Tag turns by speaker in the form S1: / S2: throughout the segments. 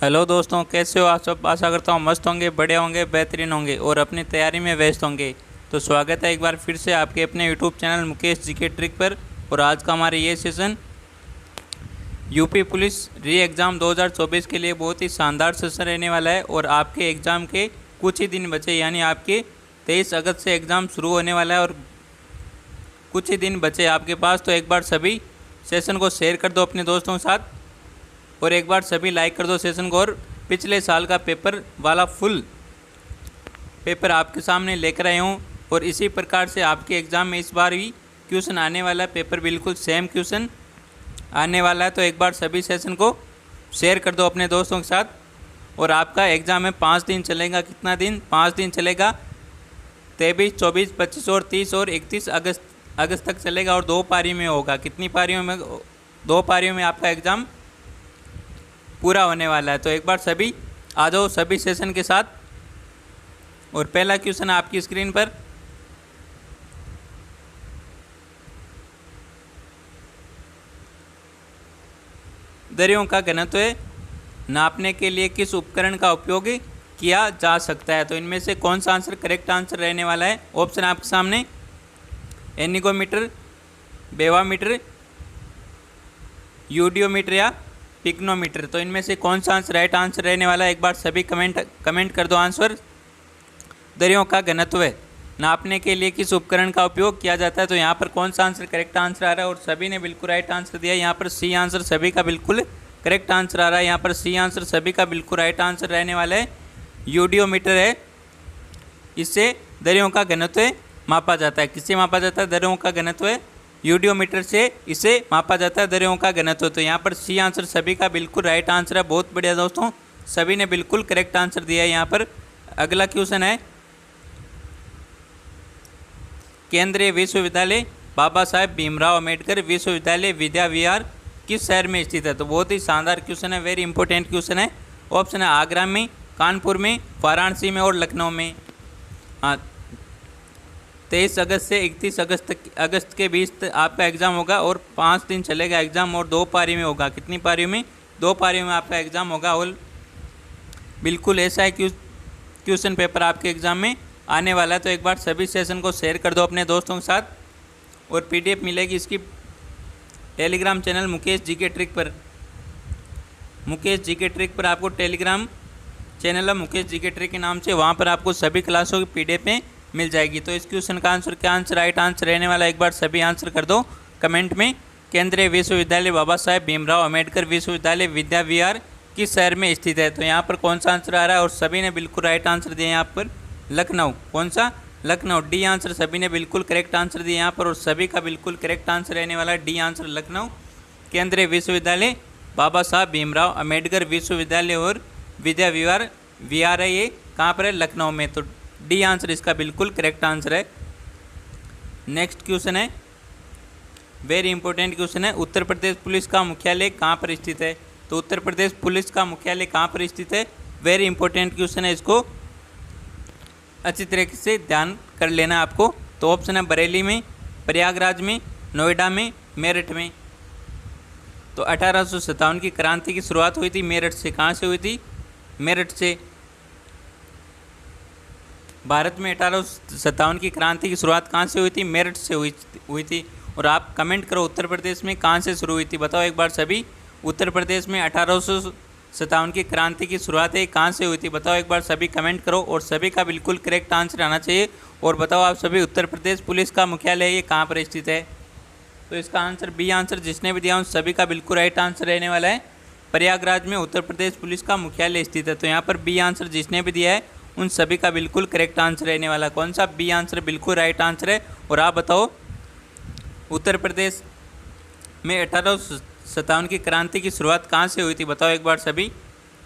S1: Hello दोस्तों, कैसे हो आप सब। आशा करता हूँ मस्त होंगे, बड़े होंगे, बेहतरीन होंगे और अपनी तैयारी में व्यस्त होंगे। तो स्वागत है एक बार फिर से आपके अपने यूट्यूब चैनल मुकेश जी के ट्रिक पर। और आज का हमारा ये सेशन यूपी पुलिस री एग्ज़ाम 2024 के लिए बहुत ही शानदार सेशन रहने वाला है। और आपके एग्ज़ाम के कुछ ही दिन बचे, यानी आपके 23 अगस्त से एग्ज़ाम शुरू होने वाला है और कुछ ही दिन बचे आपके पास। तो एक बार सभी सेशन को शेयर कर दो अपने दोस्तों के साथ और एक बार सभी लाइक कर दो सेशन को। और पिछले साल का पेपर वाला फुल पेपर आपके सामने लेकर आया हूँ और इसी प्रकार से आपके एग्ज़ाम में इस बार भी क्वेश्चन आने वाला है। पेपर बिल्कुल सेम क्वेश्चन आने वाला है। तो एक बार सभी सेशन को शेयर कर दो अपने दोस्तों के साथ। और आपका एग्ज़ाम है 5 दिन चलेगा। कितना दिन? 5 दिन चलेगा। 23, 24, 25 और 30 और 31 अगस्त तक चलेगा और 2 पारी में होगा। कितनी पारियों में? 2 पारियों में आपका एग्ज़ाम पूरा होने वाला है। तो एक बार सभी आ जाओ सभी सेशन के साथ। और पहला क्वेश्चन आपकी स्क्रीन पर। दरियों का घनत्व नापने के लिए किस उपकरण का उपयोग किया जा सकता है? तो इनमें से कौन सा आंसर करेक्ट आंसर रहने वाला है? ऑप्शन आपके सामने, एनिगोमीटर, बेवामीटर, यूडियोमीटर या पिग्नोमीटर। तो इनमें से कौन सा आंसर राइट आंसर रहने वाला है? एक बार सभी कमेंट कर दो आंसर। दरियों का घनत्व नापने के लिए किस उपकरण का उपयोग किया जाता है? तो यहाँ पर कौन सा आंसर करेक्ट आंसर आ रहा है? और सभी ने बिल्कुल राइट आंसर दिया। यहाँ पर सी आंसर सभी का बिल्कुल करेक्ट आंसर आ रहा है। यहाँ पर सी आंसर सभी का बिल्कुल राइट आंसर रहने वाला है। यूडियोमीटर है, इससे दरियों का घनत्व मापा जाता है। किससे मापा जाता है दरियों का घनत्व? यूडियोमीटर से इसे मापा जाता है दरियों का घनत्व। तो यहाँ पर सी आंसर सभी का बिल्कुल राइट आंसर है। बहुत बढ़िया दोस्तों, सभी ने बिल्कुल करेक्ट आंसर दिया है। यहाँ पर अगला क्वेश्चन है, केंद्रीय विश्वविद्यालय बाबा साहेब भीमराव अम्बेडकर विश्वविद्यालय विद्या विहार किस शहर में स्थित है? तो बहुत ही शानदार क्वेश्चन है, वेरी इंपॉर्टेंट क्वेश्चन है। ऑप्शन है आगरा में, कानपुर में, वाराणसी में और लखनऊ में। हाँ, 23 अगस्त से 31 अगस्त के बीच आपका एग्ज़ाम होगा और 5 दिन चलेगा एग्ज़ाम और 2 पारी में होगा। कितनी पारियों में? 2 पारियों में आपका एग्ज़ाम होगा। और बिल्कुल ऐसा है क्वेश्चन पेपर आपके एग्ज़ाम में आने वाला है। तो एक बार सभी सेशन को शेयर कर दो अपने दोस्तों के साथ। और PDF मिलेगी इसकी टेलीग्राम चैनल मुकेश जी के ट्रिक पर। मुकेश जी के ट्रिक पर आपको टेलीग्राम चैनल है मुकेश जी के ट्रिक के नाम से, वहाँ पर आपको सभी क्लासों की PDF में मिल जाएगी। तो इस क्वेश्चन का आंसर क्या आंसर राइट आंसर रहने वाला है? एक बार सभी आंसर कर दो कमेंट में। केंद्रीय विश्वविद्यालय बाबा साहेब भीमराव अम्बेडकर विश्वविद्यालय विद्या विहार किस शहर में स्थित है? तो यहाँ पर कौन सा आंसर आ रहा है? और सभी ने बिल्कुल राइट आंसर दिया यहाँ पर, लखनऊ। कौन सा? लखनऊ। डी आंसर सभी ने बिल्कुल करेक्ट आंसर दिया यहाँ पर और सभी का बिल्कुल करेक्ट आंसर रहने वाला है डी आंसर, लखनऊ। केंद्रीय विश्वविद्यालय बाबा साहब भीमराव अम्बेडकर विश्वविद्यालय और विद्या विहार है, ये कहाँ पर है? लखनऊ में। तो डी आंसर इसका बिल्कुल करेक्ट आंसर है। नेक्स्ट क्वेश्चन है, वेरी इंपॉर्टेंट क्वेश्चन है, उत्तर प्रदेश पुलिस का मुख्यालय कहाँ पर स्थित है? तो उत्तर प्रदेश पुलिस का मुख्यालय कहाँ पर स्थित है? वेरी इंपॉर्टेंट क्वेश्चन है, इसको अच्छी तरीके से ध्यान कर लेना आपको। तो ऑप्शन है बरेली में, प्रयागराज में, नोएडा में, मेरठ में। तो 1857 की क्रांति की शुरुआत हुई थी मेरठ से। कहाँ से हुई थी? मेरठ से। भारत में 1857 की क्रांति की शुरुआत कहाँ से हुई थी? मेरठ से हुई थी। और आप कमेंट करो उत्तर प्रदेश में कहाँ से शुरू हुई थी? बताओ एक बार सभी, उत्तर प्रदेश में 1857 की क्रांति की शुरुआत है, कहाँ से हुई थी? बताओ एक बार सभी कमेंट करो और सभी का बिल्कुल करेक्ट आंसर आना चाहिए। और बताओ आप सभी, उत्तर प्रदेश पुलिस का मुख्यालय ये कहाँ पर स्थित है? तो इसका आंसर बी आंसर जिसने भी दिया उन सभी का बिल्कुल राइट आंसर रहने वाला है। प्रयागराज में उत्तर प्रदेश पुलिस का मुख्यालय स्थित है। तो यहाँ पर बी आंसर जिसने भी दिया है उन सभी का बिल्कुल करेक्ट आंसर रहने वाला। कौन सा? बी आंसर बिल्कुल राइट आंसर है। और आप बताओ उत्तर प्रदेश में 1857 की क्रांति की शुरुआत कहाँ से हुई थी? बताओ एक बार सभी।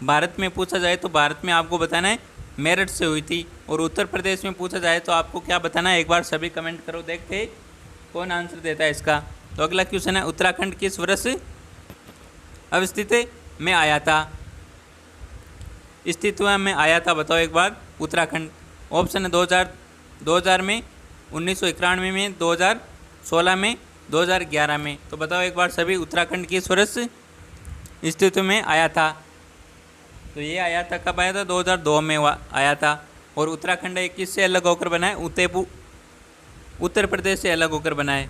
S1: भारत में पूछा जाए तो भारत में आपको बताना है मेरठ से हुई थी। और उत्तर प्रदेश में पूछा जाए तो आपको क्या बताना है? एक बार सभी कमेंट करो, देखते हैं कौन आंसर देता है इसका। तो अगला क्वेश्चन है, उत्तराखंड किस वर्ष अवस्थित में आया था? अस्तित्व में आया था, बताओ एक बार उत्तराखंड। ऑप्शन है 2000 में, 1991 में, 2016 में, 2011 में। तो बताओ एक बार सभी उत्तराखंड किस वर्ष अस्तित्व में आया था? तो ये आया था, कब आया था? 2002 में आया था। और उत्तराखंड ये किससे अलग होकर बना है? उत्तर प्रदेश से अलग होकर बना है।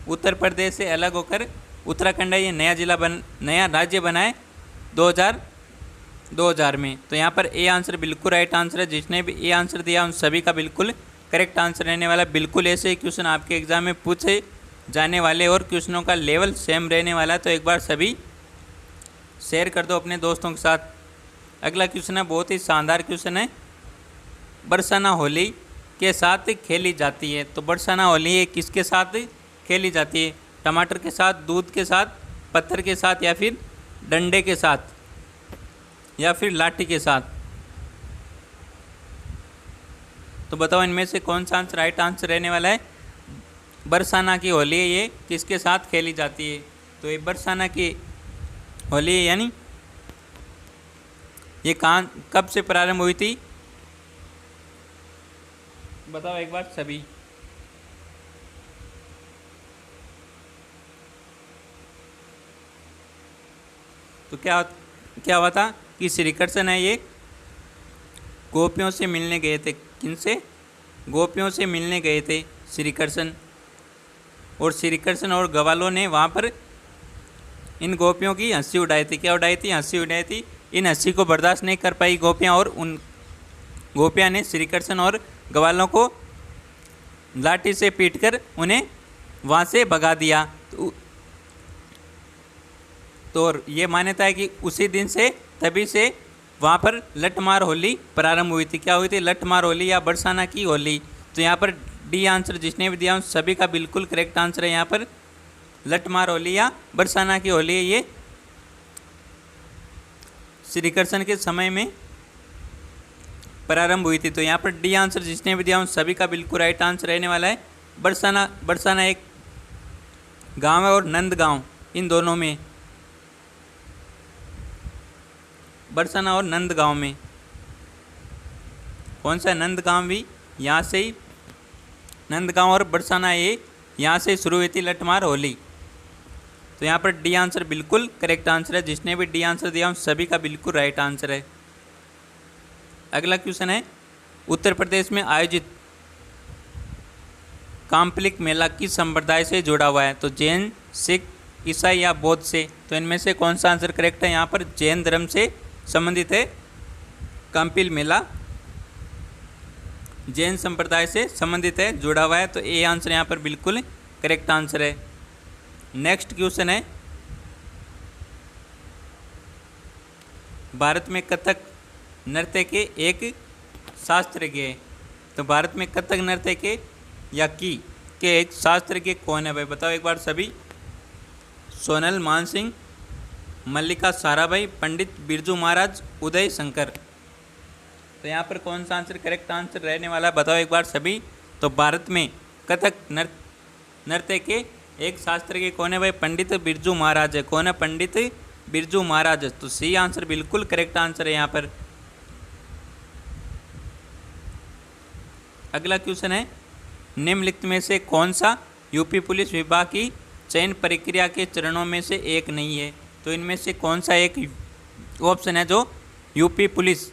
S1: उत्तर प्रदेश से अलग होकर उत्तराखंड ये नया राज्य बना है 2000 में। तो यहाँ पर ए आंसर बिल्कुल राइट आंसर है। जिसने भी ए आंसर दिया उन सभी का बिल्कुल करेक्ट आंसर रहने वाला। बिल्कुल ऐसे ही क्वेश्चन आपके एग्जाम में पूछे जाने वाले और क्वेश्चनों का लेवल सेम रहने वाला है। तो एक बार सभी शेयर कर दो अपने दोस्तों के साथ। अगला क्वेश्चन है, बहुत ही शानदार क्वेश्चन है। बरसाना होली के साथ खेली जाती है। तो बरसाना होली ये किसके साथ खेली जाती है? टमाटर के साथ, दूध के साथ, पत्थर के साथ, या फिर डंडे के साथ, या फिर लाठी के साथ? तो बताओ इनमें से कौन सा आंसर राइट आंसर रहने वाला है। बरसाना की होली ये किसके साथ खेली जाती है? तो ये बरसाना की होली है, यानी ये कब से प्रारंभ हुई थी? बताओ एक बार सभी। तो क्या हुआ था कि श्री कृष्ण है ये गोपियों से मिलने गए थे। किनसे? गोपियों से मिलने गए थे श्री कृष्ण। और श्री कृष्ण और ग्वालों ने वहाँ पर इन गोपियों की हंसी उड़ाई थी। क्या उड़ाई थी? हंसी उड़ाई थी। इन हंसी को बर्दाश्त नहीं कर पाई गोपियाँ, और उन गोपियाँ ने श्री कृष्ण और ग्वालों को लाठी से पीटकर उन्हें वहाँ से भगा दिया। तो ये मान्यता है कि उसी दिन से, तभी से वहाँ पर लठमार होली प्रारंभ हुई थी। क्या हुई थी? लठमार होली या बरसाना की होली। तो यहाँ पर डी आंसर जिसने भी दिया उन सभी का बिल्कुल करेक्ट आंसर है। यहाँ पर लठमार होली या बरसाना की होली ये श्री कृष्ण के समय में प्रारंभ हुई थी। तो यहाँ पर डी आंसर जिसने भी दिया उन सभी का बिल्कुल राइट आंसर रहने वाला है। बरसाना एक गांव है और नंद गांव, इन दोनों में, बरसाना और नंद गांव में कौन सा? नंद गांव भी यहाँ से ही, नंद गांव और बरसाना ये यहाँ से शुरू हुई थी लठमार होली। तो यहाँ पर डी आंसर बिल्कुल करेक्ट आंसर है। जिसने भी डी आंसर दिया उन सभी का बिल्कुल राइट आंसर है। अगला क्वेश्चन है, उत्तर प्रदेश में आयोजित काम्पलिक मेला किस संप्रदाय से जुड़ा हुआ है? तो जैन, सिख, ईसाई या बौद्ध से? तो इनमें से कौन सा आंसर करेक्ट है? यहाँ पर जैन धर्म से संबंधित है काम्पिल मेला, जैन संप्रदाय से संबंधित है, जुड़ा हुआ है। तो ए आंसर यहाँ पर बिल्कुल करेक्ट आंसर है। नेक्स्ट क्वेश्चन है, भारत में कथक नृत्य के एक शास्त्रज्ञ है। तो भारत में कथक नृत्य के या की के एक शास्त्रज्ञ कौन है भाई? बताओ एक बार सभी। सोनल मानसिंह, मल्लिका साराभाई, पंडित बिरजू महाराज, उदय शंकर। तो यहाँ पर कौन सा आंसर करेक्ट आंसर रहने वाला है? बताओ एक बार सभी। तो भारत में कथक नृत्य के एक शास्त्रज्ञ कौन है भाई? पंडित बिरजू महाराज है। कौन है? पंडित बिरजू महाराज। तो सी आंसर बिल्कुल करेक्ट आंसर है यहाँ पर। अगला क्वेश्चन है, निम्नलिखित में से कौन सा यूपी पुलिस विभाग की चयन प्रक्रिया के चरणों में से एक नहीं है? तो इनमें से कौन सा एक ऑप्शन है जो यूपी पुलिस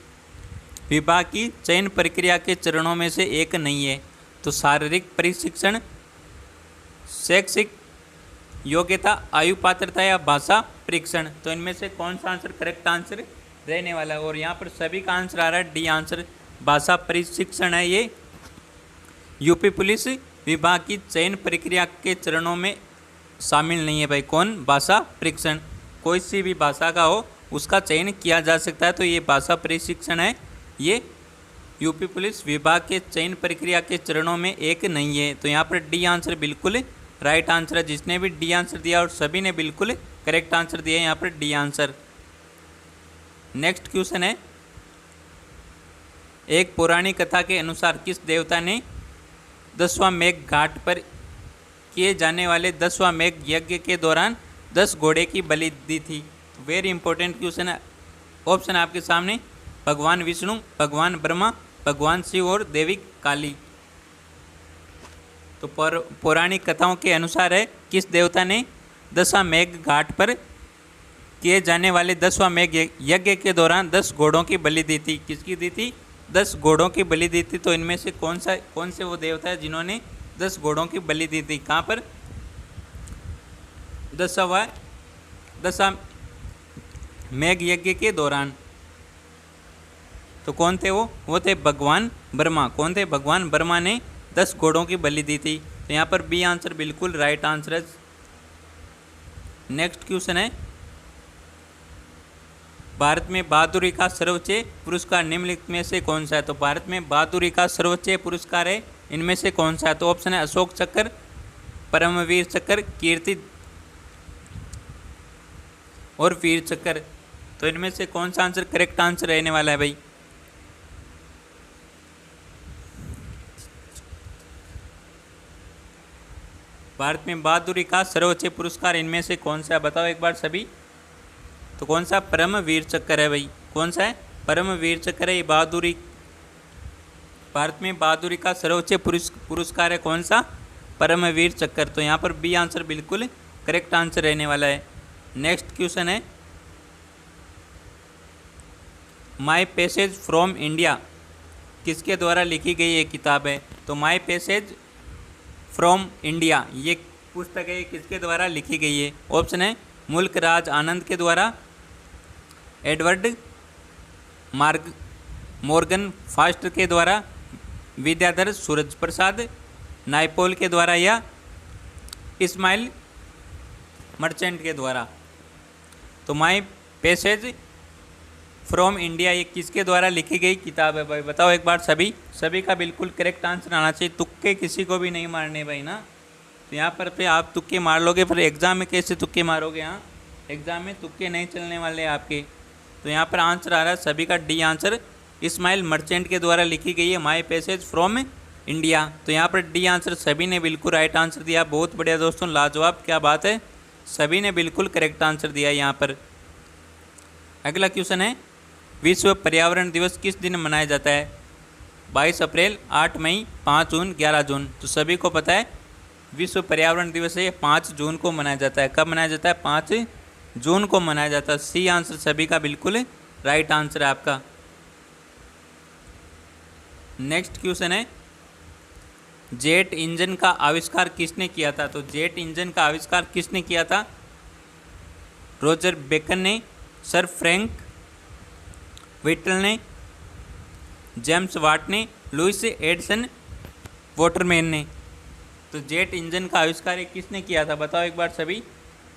S1: विभाग की चयन प्रक्रिया के चरणों में से एक नहीं है? तो शारीरिक प्रशिक्षण, शैक्षिक योग्यता, आयु पात्रता या भाषा परीक्षण। तो इनमें से कौन सा आंसर करेक्ट आंसर रहने वाला है? और यहाँ पर सभी का आंसर आ रहा है डी आंसर, भाषा प्रशिक्षण है। ये यूपी पुलिस विभाग की चयन प्रक्रिया के चरणों में शामिल नहीं है भाई। कौन? भाषा परीक्षण। कोई सी भी भाषा का हो उसका चयन किया जा सकता है। तो ये भाषा प्रशिक्षण है, ये यूपी पुलिस विभाग के चयन प्रक्रिया के चरणों में एक नहीं है। तो यहाँ पर डी आंसर बिल्कुल राइट आंसर है। जिसने भी डी आंसर दिया और सभी ने बिल्कुल करेक्ट आंसर दिया है यहाँ पर डी आंसर। नेक्स्ट क्वेश्चन है, एक पौराणिक कथा के अनुसार किस देवता ने 10वां मेघ घाट पर किए जाने वाले 10वां मेघ यज्ञ के दौरान 10 घोड़े की बलि दी थी? वेरी इंपॉर्टेंट क्वेश्चन है। ऑप्शन आपके सामने, भगवान विष्णु, भगवान ब्रह्मा, भगवान शिव और देवी काली। तो पौराणिक कथाओं के अनुसार है किस देवता ने 10वां मेघ घाट पर किए जाने वाले 10वां मेघ यज्ञ के दौरान 10 घोड़ों की बलि दी थी। किसकी दी थी? 10 घोड़ों की बलि दी थी। तो इनमें से कौन से वो देवता है जिन्होंने 10 घोड़ों की बलि दी थी? कहाँ पर? 10वां मेघ यज्ञ के दौरान। तो कौन थे वो थे भगवान ब्रह्मा। कौन थे? भगवान ब्रह्मा ने 10 घोड़ों की बलि दी थी। तो यहाँ पर बी आंसर बिल्कुल राइट आंसर है। नेक्स्ट क्वेश्चन है, भारत में बहादुरी का सर्वोच्च पुरस्कार निम्नलिखित में से कौन सा है? तो भारत में बहादुरी का सर्वोच्च पुरस्कार है, इनमें से कौन सा है? तो ऑप्शन है अशोक चक्र, परमवीर चक्र, कीर्ति और वीर चक्र। तो इनमें से कौन सा आंसर करेक्ट आंसर रहने वाला है भाई? भारत में बहादुरी का सर्वोच्च पुरस्कार इनमें से कौन सा है? बताओ एक बार सभी। तो कौन सा? परमवीर चक्र है भाई। कौन सा है? परमवीर चक्र है। ये बहादुरी, भारत में बहादुरी का सर्वोच्च पुरस्कार है कौन सा? परमवीर चक्र। तो यहाँ पर बी आंसर बिल्कुल करेक्ट आंसर रहने वाला है। नेक्स्ट क्वेश्चन है, माई पैसेज फ्रॉम इंडिया किसके द्वारा लिखी गई ये किताब है? तो माई पैसेज फ्रॉम इंडिया ये पुस्तक है, किसके द्वारा लिखी गई है? ऑप्शन है मुल्क राज आनंद के द्वारा, एडवर्ड मॉर्गन फास्टर के द्वारा, विद्याधर सूरज प्रसाद नायपॉल के द्वारा, या इस्माइल मर्चेंट के द्वारा। तो माई पैसेज फ्रॉम इंडिया ये किसके द्वारा लिखी गई किताब है भाई? बताओ एक बार सभी का बिल्कुल करेक्ट आंसर आना चाहिए। तुक्के किसी को भी नहीं मारने भाई ना। तो यहाँ पर आप तुक्के मार लोगे, फिर एग्ज़ाम में कैसे तुक्के मारोगे? हाँ, एग्ज़ाम में तुक्के नहीं चलने वाले आपके। तो यहाँ पर आंसर आ रहा है सभी का डी आंसर, इस्माइल मर्चेंट के द्वारा लिखी गई है माई पैसेज फ्रॉम इंडिया। तो यहाँ पर डी आंसर सभी ने बिल्कुल राइट आंसर दिया। बहुत बढ़िया दोस्तों, लाजवाब, क्या बात है, सभी ने बिल्कुल करेक्ट आंसर दिया यहाँ पर। अगला क्वेश्चन है, विश्व पर्यावरण दिवस किस दिन मनाया जाता है? 22 अप्रैल, 8 मई, 5 जून, 11 जून। तो सभी को पता है विश्व पर्यावरण दिवस है 5 जून को मनाया जाता है। कब मनाया जाता है? 5 जून को मनाया जाता है। सी आंसर सभी का बिल्कुल राइट आंसर है आपका। नेक्स्ट क्वेश्चन है, जेट इंजन का आविष्कार किसने किया था? तो जेट इंजन का आविष्कार किसने किया था? रॉजर बेकन ने, सर फ्रैंक व्हिटल ने, जेम्स वाट ने, लुइस एडिसन वाटरमैन ने। तो जेट इंजन का आविष्कार किसने किया था? बताओ एक बार सभी।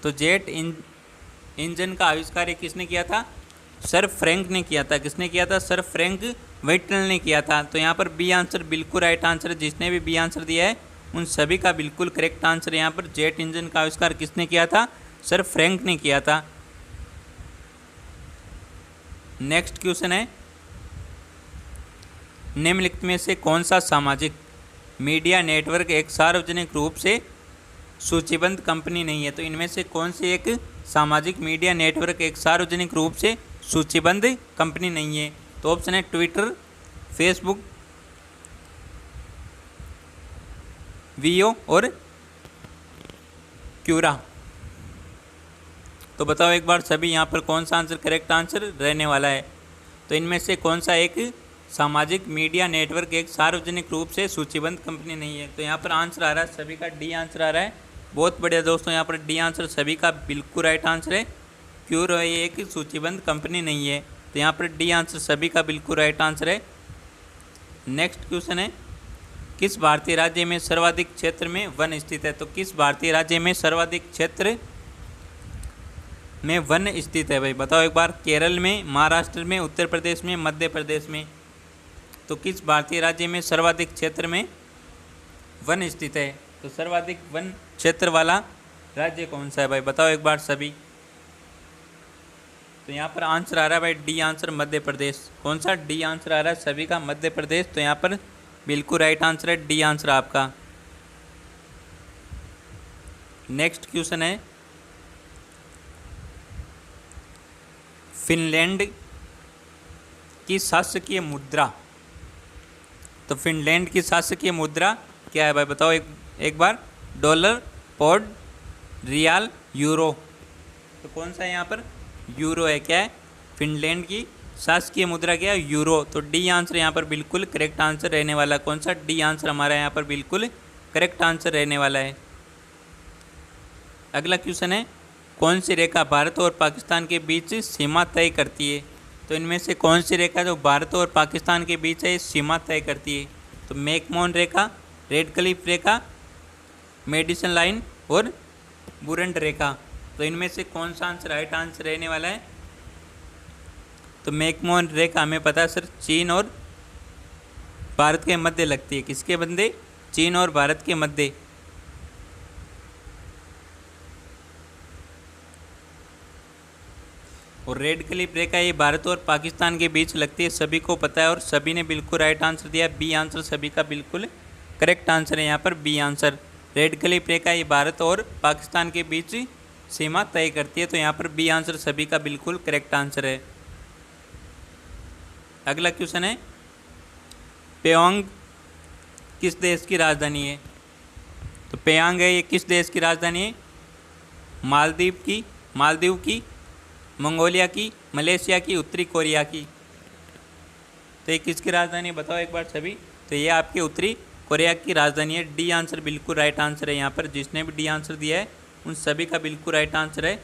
S1: तो जेट इंजन का आविष्कार किसने किया था? सर फ्रैंक ने किया था। किसने किया था? सर फ्रैंक व्हिटल ने किया था। तो यहाँ पर बी आंसर बिल्कुल राइट आंसर है। जिसने भी बी आंसर दिया है उन सभी का बिल्कुल करेक्ट आंसर। यहाँ पर जेट इंजन का आविष्कार किसने किया था? सर फ्रैंक ने किया था। नेक्स्ट क्वेश्चन है, निम्नलिखित में से कौन सा सामाजिक मीडिया नेटवर्क एक सार्वजनिक रूप से सूचीबद्ध कंपनी नहीं है? तो इनमें से कौन सी एक सामाजिक मीडिया नेटवर्क एक सार्वजनिक रूप से सूचीबद्ध कंपनी नहीं है? तो ऑप्शन है ट्विटर, फेसबुक, वीओ और क्यूरा। तो बताओ एक बार सभी यहाँ पर कौन सा आंसर करेक्ट आंसर रहने वाला है? तो इनमें से कौन सा एक सामाजिक मीडिया नेटवर्क एक सार्वजनिक रूप से सूचीबद्ध कंपनी नहीं है? तो यहाँ पर आंसर आ रहा है सभी का डी आंसर आ रहा है। बहुत बढ़िया दोस्तों, यहाँ पर डी आंसर सभी का बिल्कुल राइट आंसर है। क्यों ये एक सूचीबद्ध कंपनी नहीं है? तो यहाँ पर डी आंसर सभी का बिल्कुल राइट आंसर है। नेक्स्ट क्वेश्चन है, किस भारतीय राज्य में सर्वाधिक क्षेत्र में वन स्थित है? तो किस भारतीय राज्य में सर्वाधिक क्षेत्र में वन स्थित है भाई? बताओ एक बार। केरल में, महाराष्ट्र में, उत्तर प्रदेश में, मध्य प्रदेश में। तो किस भारतीय राज्य में सर्वाधिक क्षेत्र में वन स्थित है? तो सर्वाधिक वन क्षेत्र वाला राज्य कौन सा है भाई? बताओ एक बार सभी। तो यहाँ पर आंसर आ रहा है भाई डी आंसर, मध्य प्रदेश। कौन सा? डी आंसर आ रहा है सभी का, मध्य प्रदेश। तो यहाँ पर बिल्कुल राइट आंसर है डी आंसर आपका। नेक्स्ट क्वेश्चन है, फिनलैंड की शासकीय मुद्रा। तो फिनलैंड की शासकीय मुद्रा क्या है भाई? बताओ एक बार। Dollar, pound, riyal, euro. तो कौन सा है यहाँ पर? यूरो है, क्या है, फिनलैंड की शासकीय मुद्रा क्या है, यूरो। तो डी आंसर यहाँ पर बिल्कुल करेक्ट आंसर रहने वाला, कौन सा, डी आंसर हमारा यहाँ पर बिल्कुल करेक्ट आंसर रहने वाला है। अगला क्वेश्चन है, कौन सी रेखा भारत और पाकिस्तान के बीच सीमा तय करती है। तो इनमें से कौन सी रेखा जो भारत और पाकिस्तान के बीच है सीमा तय करती है। तो मैकमोहन रेखा, रेड क्लिफ रेखा, मेडिसन लाइन और बुरंट रेखा। तो इनमें से कौन सा आंसर राइट आंसर रहने वाला है। तो मैकमोहन रेखा हमें पता है सर चीन और भारत के मध्य लगती है, किसके मध्य, चीन और भारत के मध्य। और रेड क्लिफ रेखा ये भारत और पाकिस्तान के बीच लगती है, सभी को पता है और सभी ने बिल्कुल राइट आंसर दिया, बी आंसर सभी का बिल्कुल करेक्ट आंसर है यहाँ पर बी आंसर। रेड क्लिफ रेखा ये भारत और पाकिस्तान के बीच सीमा तय करती है, तो यहाँ पर बी आंसर सभी का बिल्कुल करेक्ट आंसर है। अगला क्वेश्चन है, पेयांग किस देश की राजधानी है। तो पेयांग है ये किस देश की राजधानी है, मालदीव की, मंगोलिया की, मलेशिया की, उत्तरी कोरिया की। तो ये किसकी राजधानी बताओ एक बार सभी। तो ये आपके उत्तरी कोरिया की राजधानी है, डी आंसर बिल्कुल राइट आंसर है यहाँ पर। जिसने भी डी आंसर दिया है उन सभी का बिल्कुल राइट आंसर है।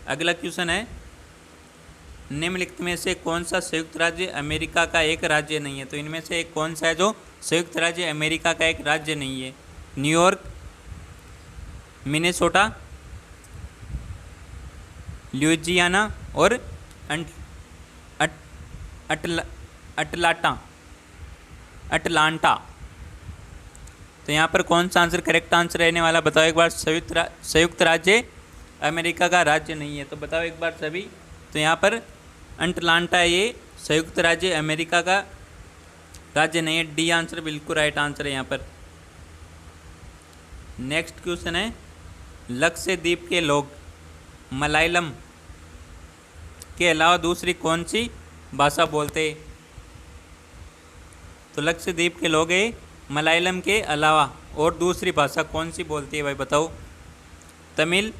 S1: अगला क्वेश्चन है, निम्नलिखित में से कौन सा संयुक्त राज्य अमेरिका का एक राज्य नहीं है। तो इनमें से एक कौन सा है जो संयुक्त राज्य अमेरिका का एक राज्य नहीं है। न्यूयॉर्क, मिनेसोटा, ल्यूजियाना और अटलांटा। तो यहाँ पर कौन सा आंसर करेक्ट आंसर रहने वाला बताओ एक बार। संयुक्त राज्य अमेरिका का राज्य नहीं है, तो बताओ एक बार सभी। तो यहाँ पर अटलांटा ये संयुक्त राज्य अमेरिका का राज्य नहीं है, डी आंसर बिल्कुल राइट आंसर है यहाँ पर। नेक्स्ट क्वेश्चन है, लक्षद्वीप के लोग मलयालम के अलावा दूसरी कौन सी भाषा बोलते हैं। तो लक्षद्वीप के लोग मलयालम के अलावा और दूसरी भाषा कौन सी बोलती है भाई बताओ। तमिल,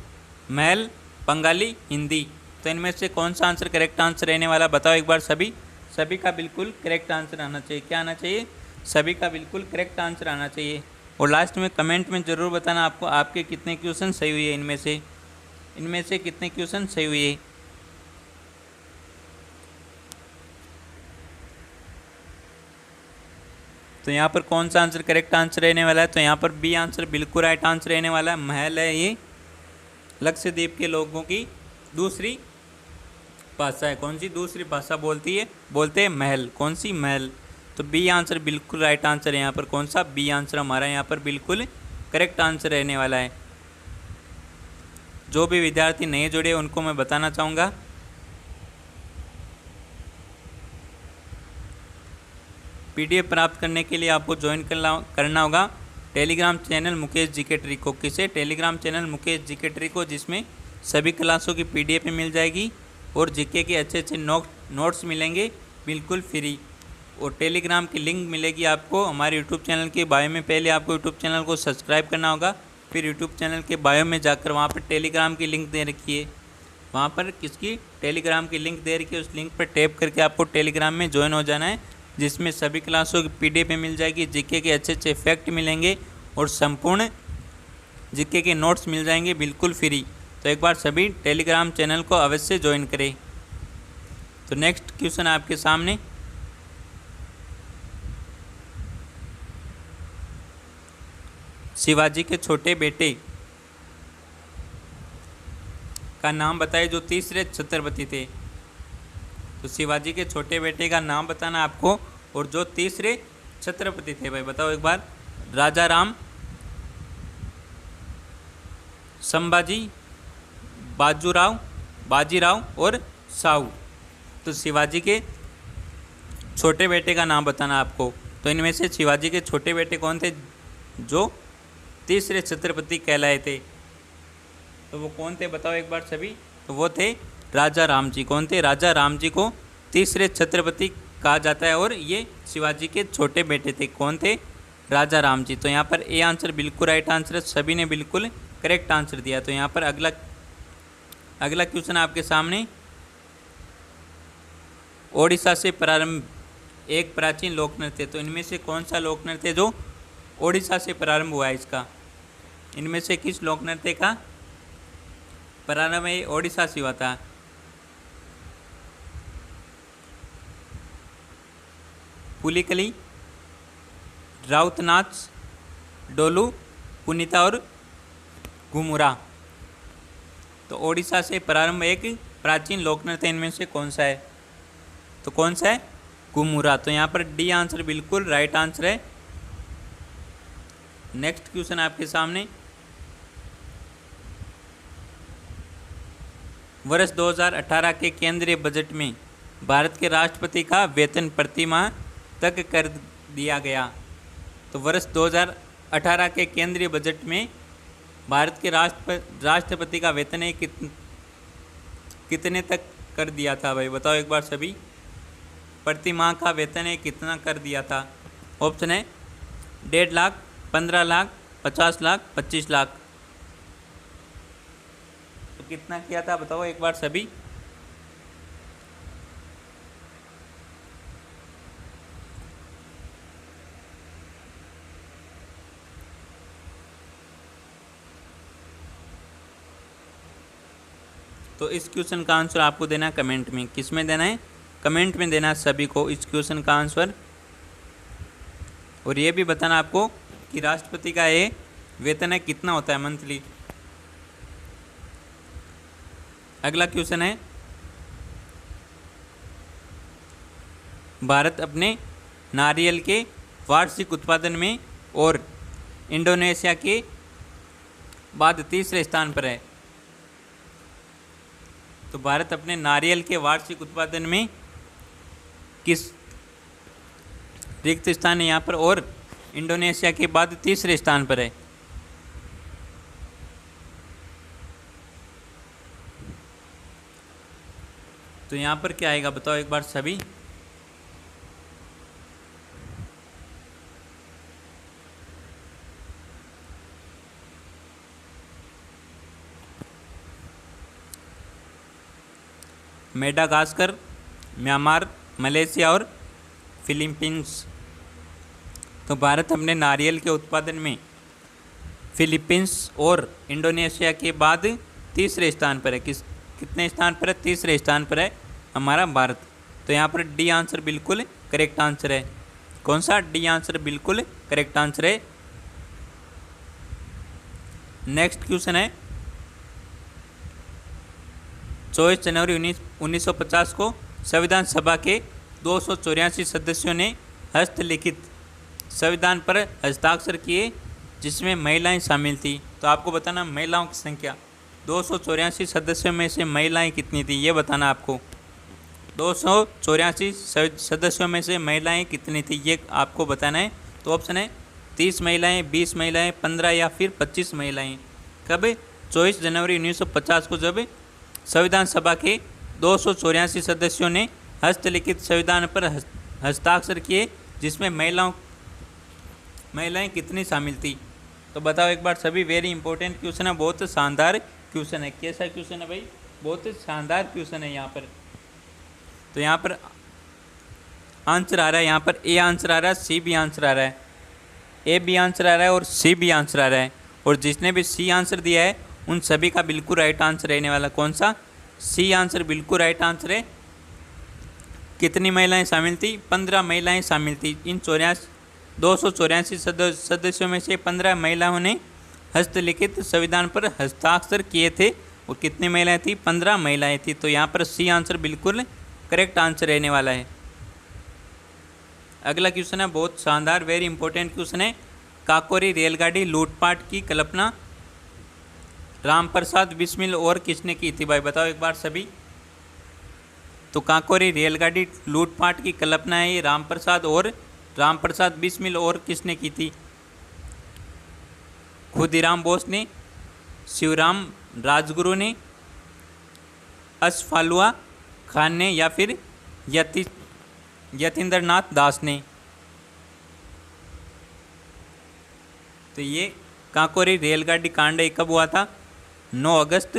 S1: महल, बंगाली, हिंदी। तो इनमें से कौन सा आंसर करेक्ट आंसर रहने वाला बताओ एक बार सभी। सभी का बिल्कुल करेक्ट आंसर आना चाहिए, क्या आना चाहिए, सभी का बिल्कुल करेक्ट आंसर आना चाहिए। और लास्ट में कमेंट में ज़रूर बताना आपको आपके कितने क्वेश्चन सही हुए, इनमें से कितने क्वेश्चन सही हुए। तो यहाँ पर कौन सा आंसर करेक्ट आंसर रहने वाला है। तो यहाँ पर बी आंसर बिल्कुल राइट आंसर रहने वाला है। महल है ये लक्षद्वीप के लोगों की दूसरी भाषा है। कौन सी दूसरी भाषा बोलते हैं महल, कौन सी, महल। तो बी आंसर बिल्कुल राइट आंसर है यहाँ पर, कौन सा, बी आंसर हमारा यहाँ पर बिल्कुल करेक्ट आंसर रहने वाला है। जो भी विद्यार्थी नए जुड़े उनको मैं बताना चाहूँगा पीडीएफ प्राप्त करने के लिए आपको ज्वाइन करना होगा टेलीग्राम चैनल मुकेश जीके ट्रिको। किसे, टेलीग्राम चैनल मुकेश जीके ट्रिको, जिसमें सभी क्लासों की पीडीएफ मिल जाएगी और जीके के अच्छे अच्छे नोट्स मिलेंगे बिल्कुल फ्री। और टेलीग्राम की लिंक मिलेगी आपको हमारे यूट्यूब चैनल के बायो में। पहले आपको यूट्यूब चैनल को सब्सक्राइब करना होगा, फिर यूट्यूब चैनल के बायो में जाकर वहाँ पर टेलीग्राम की लिंक दे रखी है, वहाँ पर किसकी, टेलीग्राम की लिंक दे रखी है। उस लिंक पर टैप करके आपको टेलीग्राम में ज्वाइन हो जाना है, जिसमें सभी क्लासों की पीडीएफ मिल जाएगी, जीके के अच्छे अच्छे फैक्ट मिलेंगे और संपूर्ण जीके के नोट्स मिल जाएंगे बिल्कुल फ्री। तो एक बार सभी टेलीग्राम चैनल को अवश्य ज्वाइन करें। तो नेक्स्ट क्वेश्चन आपके सामने, शिवाजी के छोटे बेटे का नाम बताइए जो तीसरे छत्रपति थे। तो शिवाजी के छोटे बेटे का नाम बताना आपको और जो तीसरे छत्रपति थे भाई बताओ एक बार। राजा राम, संभाजी, बाजीराव और साहू। तो शिवाजी के छोटे बेटे का नाम बताना आपको। तो इनमें से शिवाजी के छोटे बेटे कौन थे जो तीसरे छत्रपति कहलाए थे। तो वो कौन थे बताओ एक बार सभी। तो वो थे राजा राम जी। कौन थे, राजा राम जी को तीसरे छत्रपति कहा जाता है और ये शिवाजी के छोटे बेटे थे। कौन थे, राजा राम जी। तो यहाँ पर ए आंसर बिल्कुल राइट आंसर है, सभी ने बिल्कुल करेक्ट आंसर दिया। तो यहाँ पर अगला अगला क्वेश्चन आपके सामने, ओडिशा से प्रारंभ एक प्राचीन लोक नृत्य, तो इनमें से कौन सा लोक नृत्य जो ओडिशा से प्रारंभ हुआ है इसका, इनमें से किस लोक नृत्य का प्रारंभ है ओडिशा से हुआ था? पुलिकली, राउत नाच, डोलू, पुनीता और घुमुरा। तो ओडिशा से प्रारंभ एक प्राचीन लोक नृत्य इनमें से कौन सा है? तो कौन सा है? घुमुरा। तो यहाँ पर डी आंसर बिल्कुल राइट आंसर है। नेक्स्ट क्वेश्चन आपके सामने, वर्ष 2018 के केंद्रीय बजट में भारत के राष्ट्रपति का वेतन प्रति माह तक कर दिया गया। तो वर्ष 2018 के केंद्रीय बजट में भारत के राष्ट्रपति का वेतन है कितने तक कर दिया था भाई? बताओ एक बार सभी, प्रति माह का वेतन है कितना कर दिया था? ऑप्शन है 1.5 लाख, 15 लाख, 50 लाख, 25 लाख। तो कितना किया था बताओ एक बार सभी? तो इस क्वेश्चन का आंसर आपको देना है कमेंट में। किस में देना है? कमेंट में देना है सभी को इस क्वेश्चन का आंसर। और ये भी बताना आपको कि राष्ट्रपति का ये वेतन है कितना होता है मंथली। अगला क्वेश्चन है, भारत अपने नारियल के वार्षिक उत्पादन में और इंडोनेशिया के बाद तीसरे स्थान पर है। तो भारत अपने नारियल के वार्षिक उत्पादन में किस रिक्त स्थान है यहाँ पर, और इंडोनेशिया के बाद तीसरे स्थान पर है। तो यहाँ पर क्या आएगा बताओ एक बार सभी? मेडागास्कर, म्यांमार, मलेशिया और फिलीपींस। तो भारत अपने नारियल के उत्पादन में फिलीपींस और इंडोनेशिया के बाद तीसरे स्थान पर है। कितने स्थान पर है? तीसरे स्थान पर है हमारा भारत। तो यहाँ पर डी आंसर बिल्कुल करेक्ट आंसर है। कौन सा? डी आंसर बिल्कुल करेक्ट आंसर है। नेक्स्ट क्वेश्चन है, 24 जनवरी 1950 को संविधान सभा के 284 सदस्यों ने हस्तलिखित संविधान पर हस्ताक्षर किए जिसमें महिलाएं शामिल थी। तो आपको बताना महिलाओं की संख्या, 284 सदस्यों में से महिलाएं कितनी थी ये बताना आपको। 284 सदस्यों में से महिलाएं कितनी थी ये आपको बताना है। तो ऑप्शन है 30 महिलाएं, 20 महिलाएं, 15 या फिर 25 महिलाएं। कब? 24 जनवरी 1950 को जब संविधान सभा के 284 सदस्यों ने हस्तलिखित संविधान पर हस्ताक्षर किए जिसमें महिलाएं कितनी शामिल थी। तो बताओ एक बार सभी। वेरी इंपॉर्टेंट क्वेश्चन है, बहुत शानदार क्वेश्चन है। कैसा क्वेश्चन है भाई? बहुत शानदार क्वेश्चन है यहाँ पर। तो यहाँ पर आंसर आ रहा है, यहाँ पर ए आंसर आ रहा है, सी भी आंसर आ रहा है, ए भी आंसर आ रहा है और सी भी आंसर आ रहा है। और जिसने भी सी आंसर दिया है उन सभी का बिल्कुल राइट आंसर रहने वाला। कौन सा? सी आंसर बिल्कुल राइट आंसर है। कितनी महिलाएं शामिल थी? 15 महिलाएं शामिल थी। इन 284 सदस्यों में से 15 महिलाओं ने हस्तलिखित संविधान पर हस्ताक्षर किए थे। और कितनी महिलाएं थी? 15 महिलाएं थी। तो यहाँ पर सी आंसर बिल्कुल करेक्ट आंसर रहने वाला है। अगला क्वेश्चन है बहुत शानदार, वेरी इंपॉर्टेंट क्वेश्चन है। काकोरी रेलगाड़ी लूटपाट की कल्पना रामप्रसाद बिस्मिल और किसने की थी भाई? बताओ एक बार सभी। तो काकोरी रेलगाड़ी लूटपाट की कल्पना है रामप्रसाद बिस्मिल और किसने की थी? खुदीराम बोस ने, शिवराम राजगुरु ने, अशफाकुल्ला खान ने या फिर यतीन्द्रनाथ दास ने। तो ये काकोरी रेलगाड़ी कांड कब हुआ था? 9 अगस्त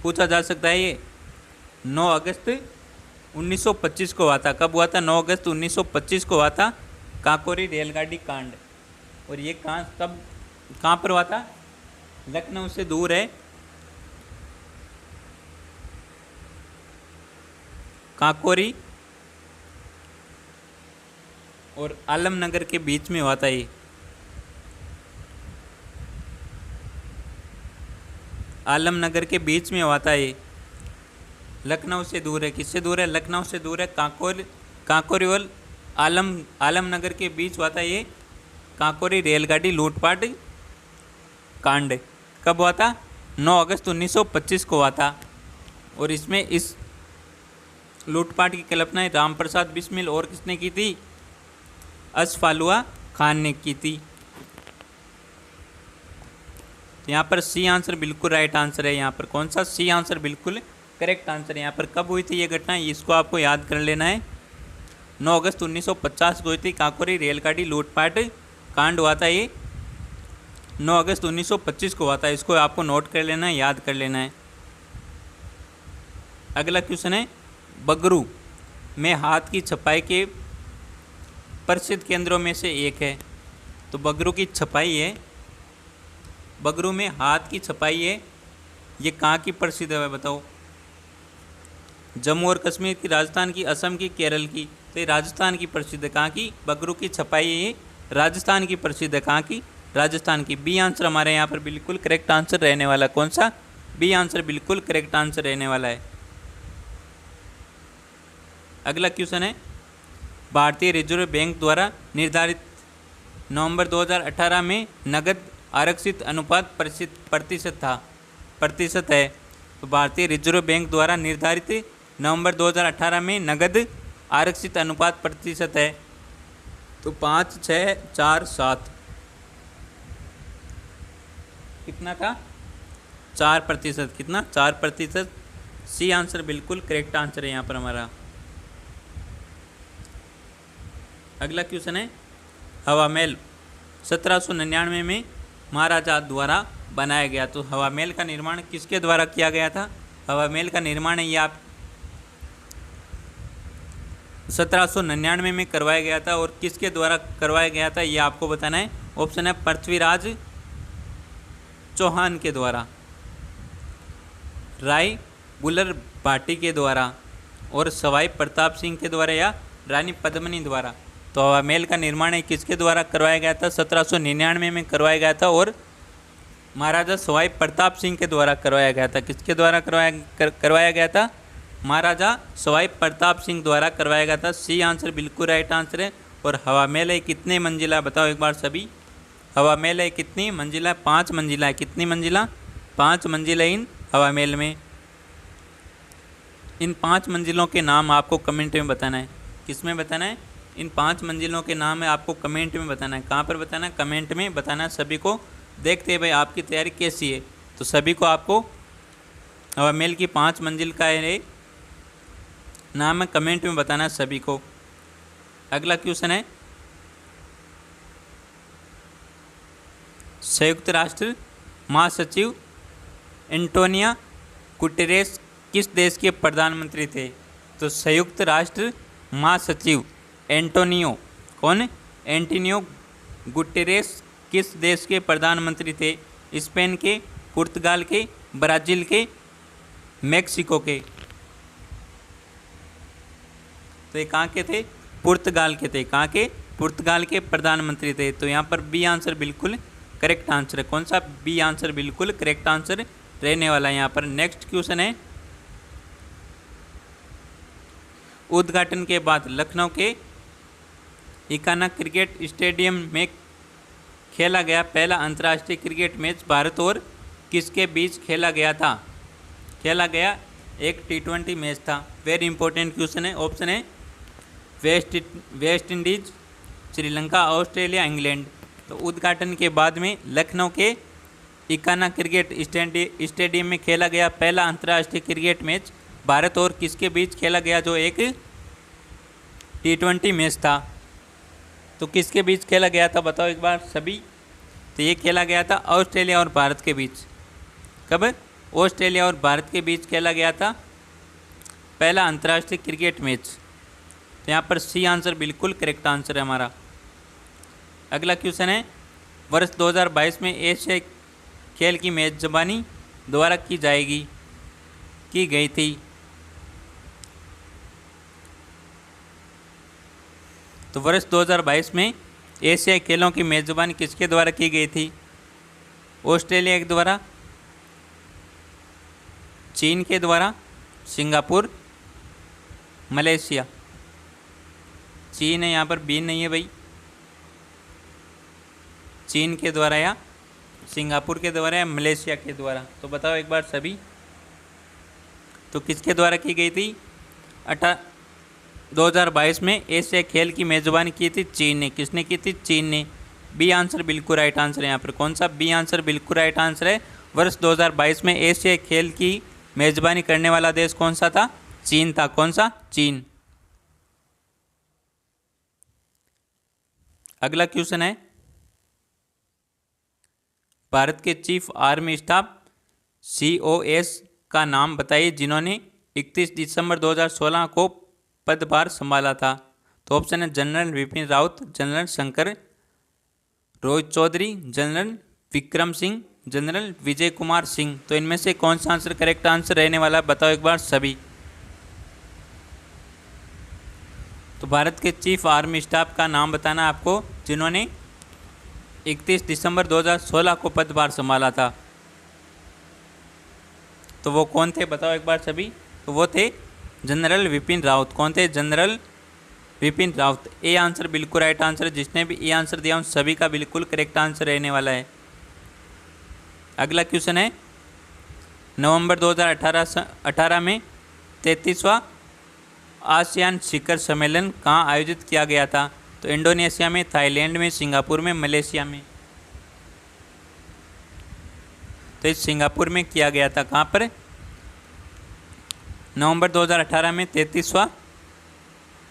S1: पूछा जा सकता है ये 9 अगस्त 1925 को हुआ था। कब हुआ था? 9 अगस्त 1925 को हुआ था काकोरी रेलगाड़ी कांड। और ये कहाँ पर हुआ था? लखनऊ से दूर है काकोरी और आलमनगर के बीच में हुआ था ये। आलमनगर के बीच में हुआ था ये। लखनऊ से दूर है। किससे दूर है? लखनऊ से दूर है। काकोरी और आलमनगर के बीच हुआ था ये काकोरी रेलगाड़ी लूटपाट कांड। कब हुआ था? 9 अगस्त 1925 को हुआ था। और इसमें इस लूटपाट की कल्पना रामप्रसाद बिस्मिल और किसने की थी? अशफाकुल्लाह खान ने की थी। यहाँ पर सी आंसर बिल्कुल राइट आंसर है। यहाँ पर कौन सा? सी आंसर बिल्कुल करेक्ट आंसर है। यहाँ पर कब हुई थी ये घटना? इसको आपको याद कर लेना है। 9 अगस्त 1950 को हुई थी काकोरी रेलगाड़ी लूटपाट कांड हुआ था ये 9 अगस्त 1925 को हुआ था। इसको आपको नोट कर लेना है, याद कर लेना है। अगला क्वेश्चन है, बगरू में हाथ की छपाई के प्रसिद्ध केंद्रों में से एक है। तो बगरू की छपाई है, बगरू में हाथ की छपाई है, ये कहाँ की प्रसिद्ध है बताओ? जम्मू और कश्मीर की, राजस्थान की, असम की, केरल की? तो ये राजस्थान की प्रसिद्ध है। कहाँ की? बगरू की छपाई है ये राजस्थान की प्रसिद्ध है। कहाँ की? राजस्थान की। बी आंसर हमारे यहाँ पर बिल्कुल करेक्ट आंसर रहने वाला। कौन सा? बी आंसर बिल्कुल करेक्ट आंसर रहने वाला है। अगला क्वेश्चन है, भारतीय रिजर्व बैंक द्वारा निर्धारित नवंबर 2018 में नगद आरक्षित अनुपात प्रतिशत है। तो भारतीय रिजर्व बैंक द्वारा निर्धारित नवंबर 2018 में नगद आरक्षित अनुपात प्रतिशत है। तो 5, 6, 4, 7 कितना था? 4%। कितना? 4%। सी आंसर बिल्कुल करेक्ट आंसर है यहाँ पर हमारा। अगला क्वेश्चन है, हवा महल 1799 में महाराजा द्वारा बनाया गया। तो हवा महल का निर्माण किसके द्वारा किया गया था? हवा महल का निर्माण ये आप 1799 में करवाया गया था। और किसके द्वारा करवाया गया था ये आपको बताना है। ऑप्शन है पृथ्वीराज चौहान के द्वारा, राय बुलर भाटी के द्वारा, और सवाई प्रताप सिंह के द्वारा, या रानी पद्मिनी द्वारा। तो हवा महल का निर्माण किसके द्वारा करवाया गया था? 1799 में करवाया गया था और महाराजा सवाई प्रताप सिंह के द्वारा करवाया गया था। किसके द्वारा करवाया गया था? महाराजा सवाई प्रताप सिंह द्वारा करवाया गया था। सी आंसर बिल्कुल राइट आंसर है। और हवा महल है कितने मंजिला बताओ एक बार सभी? हवा महल है कितनी मंजिला? 5 मंजिला है। कितनी मंजिला? 5 मंजिला इन हवा महल में। इन 5 मंजिलों के नाम आपको कमेंट में बताना है। किस में बताना है? इन 5 मंजिलों के नाम है आपको कमेंट में बताना है। कहाँ पर बताना है? कमेंट में बताना है सभी को। देखते हैं भाई आपकी तैयारी कैसी है। तो सभी को आपको हवा महल की 5 मंजिल का है नाम है कमेंट में बताना है सभी को। अगला क्वेश्चन है, संयुक्त राष्ट्र महासचिव एंटोनियो गुटेरेस किस देश के प्रधानमंत्री थे? तो संयुक्त राष्ट्र महासचिव एंटोनियो गुटेरेस किस देश के प्रधानमंत्री थे? स्पेन के, पुर्तगाल के, ब्राज़ील के, मेक्सिको के? तो ये कहाँ के थे? पुर्तगाल के थे। कहाँ के? पुर्तगाल के प्रधानमंत्री थे। तो यहाँ पर बी आंसर बिल्कुल करेक्ट आंसर है। कौन सा? बी आंसर बिल्कुल करेक्ट आंसर रहने वाला है यहाँ पर। नेक्स्ट क्वेश्चन है, उद्घाटन के बाद लखनऊ के इकाना क्रिकेट स्टेडियम में खेला गया पहला अंतर्राष्ट्रीय क्रिकेट मैच भारत और किसके बीच खेला गया था? खेला गया एक T20 मैच था। वेरी इंपॉर्टेंट क्वेश्चन है। ऑप्शन है West Indies, Sri Lanka, Australia, England. तो उद्घाटन के बाद में लखनऊ के इकाना क्रिकेट स्टेडियम में खेला गया पहला अंतर्राष्ट्रीय क्रिकेट मैच भारत और किसके बीच खेला गया? जो एक T20 मैच था। तो किसके बीच खेला गया था बताओ एक बार सभी? तो ये खेला गया था ऑस्ट्रेलिया और भारत के बीच। कब? ऑस्ट्रेलिया और भारत के बीच खेला गया था पहला अंतर्राष्ट्रीय क्रिकेट मैच। तो यहाँ पर सी आंसर बिल्कुल करेक्ट आंसर है हमारा। अगला क्वेश्चन है, वर्ष 2022 में एशिया खेल की मेजबानी दोबारा की गई थी। तो वर्ष 2022 में एशियाई खेलों की मेजबानी किसके द्वारा की गई थी? ऑस्ट्रेलिया के द्वारा, चीन के द्वारा, सिंगापुर, मलेशिया। चीन है यहाँ पर, बी नहीं है भाई। चीन के द्वारा या सिंगापुर के द्वारा या मलेशिया के द्वारा? तो बताओ एक बार सभी। तो किसके द्वारा की गई थी? 2022 में एशिया खेल की मेजबानी की थी चीन ने। किसने की थी? चीन ने। बी आंसर बिल्कुल राइट आंसर है यहाँ पर। कौन सा? बी आंसर बिल्कुल राइट आंसर है। वर्ष 2022 में एशिया खेल की मेजबानी करने वाला देश कौन सा था? चीन था। कौन सा? चीन। अगला क्वेश्चन है, भारत के चीफ आर्मी स्टाफ COS का नाम बताइए जिन्होंने 31 दिसंबर 2016 को पदभार संभाला था। तो ऑप्शन है general Vipin Rawat, general Shankar Rohit Chaudhary, general Vikram Singh, general Vijay Kumar Singh. तो इनमें से कौन सा आंसर करेक्ट आंसर रहने वाला है? बताओ एक बार सभी। तो भारत के चीफ आर्मी स्टाफ का नाम बताना है आपको जिन्होंने 31 दिसंबर 2016 को पदभार संभाला था। तो वो कौन थे? बताओ एक बार सभी। तो वो थे जनरल विपिन रावत। कौन थे? General Vipin Rawat. A answer बिल्कुल राइट आंसर है। जिसने भी ए आंसर दिया उन सभी का बिल्कुल करेक्ट आंसर रहने वाला है। अगला क्वेश्चन है, नवंबर 2018 में 33वां आसियान शिखर सम्मेलन कहाँ आयोजित किया गया था? तो इंडोनेशिया में, थाईलैंड में, सिंगापुर में, मलेशिया में। तो इस सिंगापुर में किया गया था। कहाँ पर? नवंबर 2018 में 33वां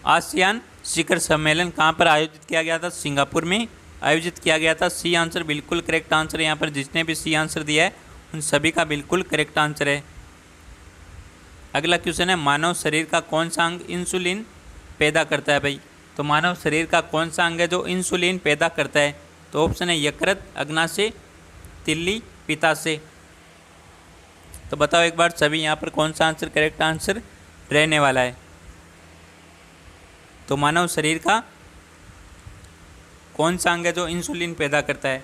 S1: आसियान शिखर सम्मेलन कहाँ पर आयोजित किया गया था? सिंगापुर में आयोजित किया गया था। सी आंसर बिल्कुल करेक्ट आंसर है यहाँ पर। जिसने भी सी आंसर दिया है उन सभी का बिल्कुल करेक्ट आंसर है। अगला क्वेश्चन है, मानव शरीर का कौन सा अंग इंसुलिन पैदा करता है भाई? तो मानव शरीर का कौन सा अंग है जो इंसुलिन पैदा करता है? तो ऑप्शन है यकृत, अग्नाशय, तिल्ली, पित्ताशय। तो बताओ एक बार सभी यहाँ पर कौन सा आंसर करेक्ट आंसर रहने वाला है? तो मानव शरीर का कौन सा अंग है जो इंसुलिन पैदा करता है?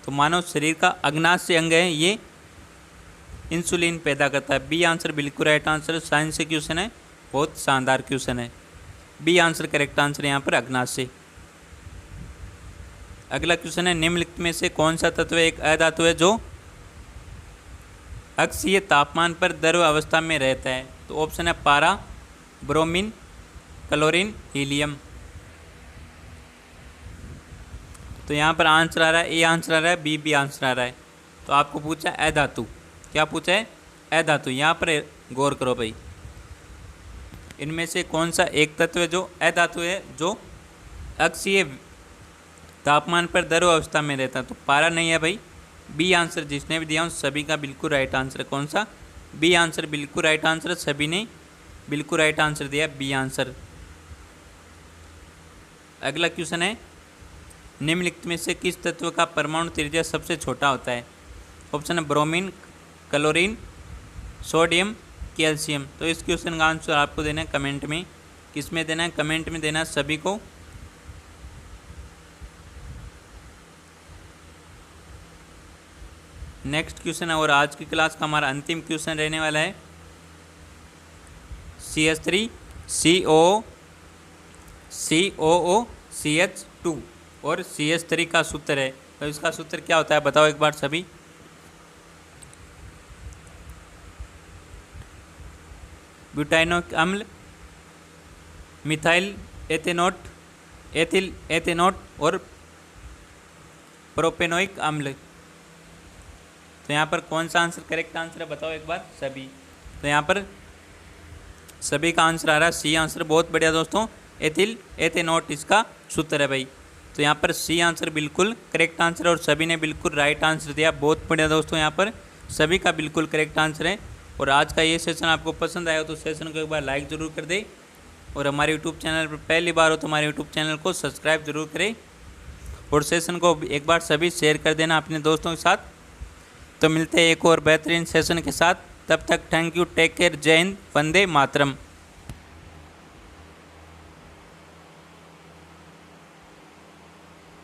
S1: तो मानव शरीर का अग्नाशय अंग है, ये इंसुलिन पैदा करता है। बी आंसर बिल्कुल राइट आंसर। साइंस से क्वेश्चन है, बहुत शानदार क्वेश्चन है। बी आंसर करेक्ट आंसर यहाँ पर अग्नाशय। अगला क्वेश्चन है, निम्नलिखित में से कौन सा तत्व एक अधातु है जो अक्षीय तापमान पर द्रव अवस्था में रहता है? तो ऑप्शन है पारा, ब्रोमीन, क्लोरीन, हीलियम। तो यहाँ पर आंसर आ रहा है, ए आंसर आ रहा है, बी आंसर आ रहा है। तो आपको पूछा अधातु। क्या पूछा है? अधातु। यहाँ पर गौर करो भाई, इनमें से कौन सा एक तत्व है जो अधातु है जो अक्षीय तापमान पर द्रव अवस्था में रहता है? तो पारा नहीं है भाई। बी आंसर जिसने भी दिया उन सभी का बिल्कुल राइट आंसर है। कौन सा? बी आंसर बिल्कुल राइट आंसर। सभी ने बिल्कुल राइट आंसर दिया, बी आंसर। अगला क्वेश्चन है, निम्नलिखित में से किस तत्व का परमाणु त्रिज्या सबसे छोटा होता है? ऑप्शन है ब्रोमीन, क्लोरीन, सोडियम, कैल्शियम। तो इस क्वेश्चन का आंसर आपको देना है कमेंट में। किस में देना है? कमेंट में देना है सभी को। नेक्स्ट क्वेश्चन है और आज की क्लास का हमारा अंतिम क्वेश्चन रहने वाला है, CH3COO COOCH2 और CH3 का सूत्र है। तो इसका सूत्र क्या होता है? बताओ एक बार सभी। ब्यूटाइनोइक अम्ल, मिथाइल एथेनोट, एथिल एथेनोट और प्रोपेनोइक अम्ल। तो यहाँ पर कौन सा आंसर करेक्ट आंसर है? बताओ एक बार सभी। तो यहाँ पर सभी का आंसर आ रहा है सी आंसर। बहुत बढ़िया दोस्तों, एथिल एथेनोट इसका सूत्र है भाई। तो यहाँ पर सी आंसर बिल्कुल करेक्ट आंसर है और सभी ने बिल्कुल राइट आंसर दिया। बहुत बढ़िया दोस्तों, यहाँ पर सभी का बिल्कुल करेक्ट आंसर है। और आज का ये सेशन आपको पसंद आया हो तो सेशन को एक बार लाइक ज़रूर कर दें और हमारे यूट्यूब चैनल पर पहली बार हो तो हमारे यूट्यूब चैनल को सब्सक्राइब जरूर करें और सेशन को एक बार सभी शेयर कर देना अपने दोस्तों के साथ। तो मिलते हैं एक और बेहतरीन सेशन के साथ, तब तक थैंक यू, टेक केयर, जय हिंद, वंदे मातरम।